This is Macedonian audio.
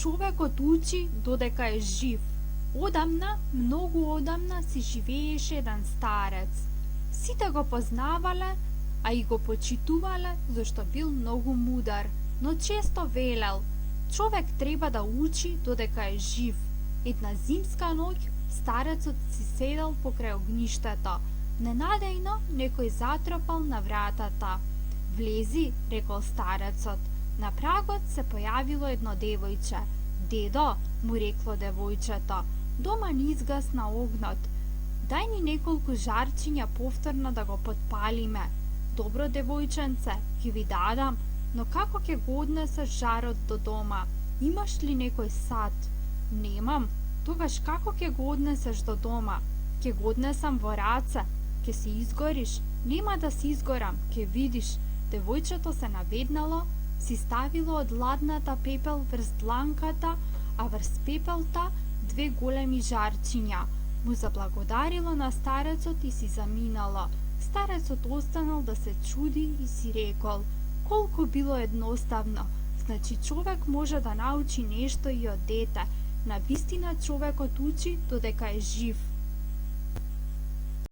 Човекот учи додека е жив. Одамна, многу одамна си живееше еден старец. Сите го познавале, а и го почитувале зашто бил многу мудар, но често велел: човек треба да учи додека е жив. Една зимска ноќ старецот си седел покрај огништето. Ненадејно некој затропал на вратата. Влези, рекол старецот. На прагот се појавило едно девојче. Дедо, му рекло девојчето, дома ни изгасна огнот. Дај ни неколку жарчиња повторно да го подпалиме. Добро, девојченце, ќе ви дадам, но како ќе го однесеш жарот до дома? Имаш ли некој сад? Немам. Тогаш како ќе го однесеш до дома? Ќе го однесам во раце. Ќе се изгориш? Нема да се изгорам, ќе видиш. Девојчето се наведнало, си ставило од ладната пепел врз дланката, а врз пепелта две големи жарчиња. Му заблагодарило на старецот и си заминало. Старецот останал да се чуди и си рекол: колку било едноставно. Значи човек може да научи нешто и од дете. На вистина човекот учи додека е жив.